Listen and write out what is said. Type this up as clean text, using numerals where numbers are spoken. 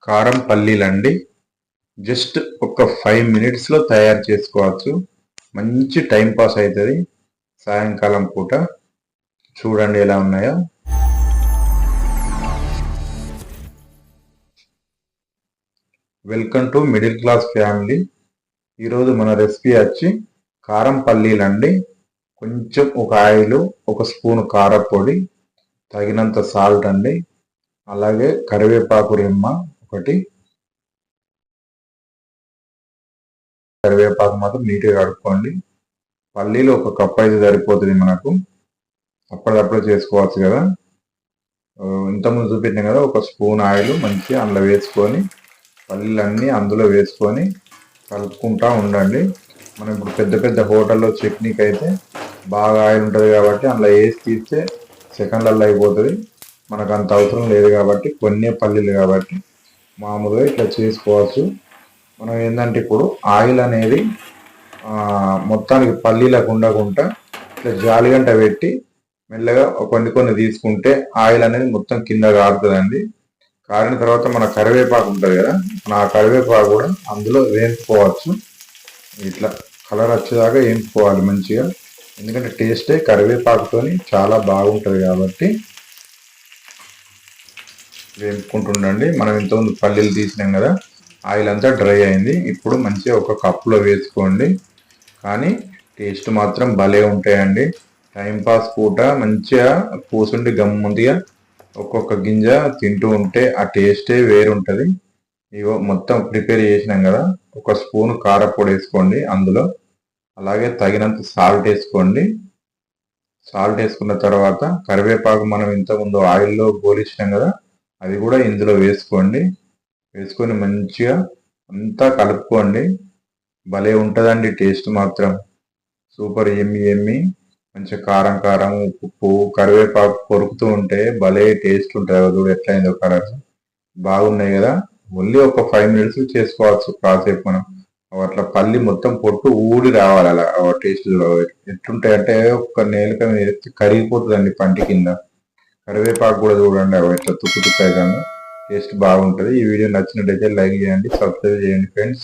కారం పల్లీలండి. జస్ట్ ఒక 5 మినిట్స్లో తయారు చేసుకోవచ్చు. మంచి టైం పాస్ అవుతుంది సాయంకాలం పూట. చూడండి ఎలా ఉన్నాయో. Welcome to middle class family. ఈరోజు మన రెసిపీ వచ్చి కారం పల్లీలండి. కొంచెం ఒక ఆయిల్, ఒక స్పూన్ కారపొడి, తగినంత సాల్ట్ అండి, అలాగే కరివేపాకు రెమ్మ ఒకటి. కరివేపాకు మాత్రం నీట్గా కడుక్కోండి. పల్లీలు ఒక కప్ అయితే సరిపోతుంది మనకు. అప్పటిదప్పుడు చేసుకోవచ్చు కదా. ఇంతకుముందు చూపించాం కదా, ఒక స్పూన్ ఆయిల్ మంచిగా అందులో వేసుకొని పల్లీలన్నీ అందులో వేసుకొని కలుపుకుంటూ ఉండండి. మనం ఇప్పుడు పెద్ద పెద్ద హోటల్లో చట్నీకి అయితే బాగా ఆయిల్ ఉంటుంది కాబట్టి అందులో వేసి తీస్తే సెకండ్లలో అయిపోతుంది. మనకు అంత అవసరం లేదు కాబట్టి, కొన్ని పల్లీలు కాబట్టి మామూలుగా ఇట్లా చేసుకోవచ్చు. మనం ఏంటంటే ఇప్పుడు ఆయిల్ అనేది మొత్తానికి పల్లీలకు ఉండకుండా ఇట్లా జాలిగంట పెట్టి మెల్లగా కొన్ని తీసుకుంటే ఆయిల్ అనేది మొత్తం కింద కారుతుందండి. కారిన తర్వాత మన కరివేపాకు ఉంటుంది కదా, మన ఆ కరివేపాకు కూడా అందులో వేయించుకోవచ్చు. ఇట్లా కలర్ వచ్చేదాకా వేయించుకోవాలి మంచిగా. ఎందుకంటే టేస్టే కరివేపాకుతోని చాలా బాగుంటుంది కాబట్టి వేపుకుంటుండండి. మనం ఇంతకుముందు పల్లీలు తీసినాం కదా, ఆయిల్ అంతా డ్రై అయింది. ఇప్పుడు మంచిగా ఒక కప్పులో వేసుకోండి. కానీ టేస్ట్ మాత్రం భలే ఉంటాయండి. టైంపాస్ పూట మంచిగా కూసుండి గమ్ముందిగా ఒక్కొక్క గింజ తింటూ ఉంటే ఆ టేస్టే వేరుంటుంది. ఇవో మొత్తం ప్రిపేర్ చేసినాం కదా, ఒక స్పూన్ కారపొడి వేసుకోండి అందులో. అలాగే తగినంత సాల్ట్ వేసుకోండి. సాల్ట్ వేసుకున్న తర్వాత కరివేపాకు మనం ఇంతకుముందు ఆయిల్లో గోలిచ్చినాం కదా, అది కూడా ఇందులో వేసుకోండి. వేసుకొని మంచిగా అంతా కలుపుకోండి. భలే ఉంటుందండి టేస్ట్ మాత్రం. సూపర్ ఎమ్మి. మంచిగా కారం కారం, ఉప్పు, కరివేపాకు కొరుకుతూ ఉంటే భలే టేస్ట్ ఉంటుంది. చూడు ఎట్లయిందో కలర్. బాగున్నాయి కదా. ఓన్లీ ఒక 5 మినిట్స్ చేసుకోవచ్చు కాసేపు. మనం అట్లా పల్లి మొత్తం పొట్టు ఊడి రావాలి. అలా టేస్ట్ ఎట్లుంటాయంటే ఒక నేలక కరిగిపోతుందండి పంటి కింద. కరివేపాకు కూడా చూడండి ఇట్లా తుక్కు అయితే టేస్ట్ బాగుంటుంది. ఈ వీడియో నచ్చినట్టయితే లైక్ చేయండి, సబ్స్క్రైబ్ చేయండి ఫ్రెండ్స్.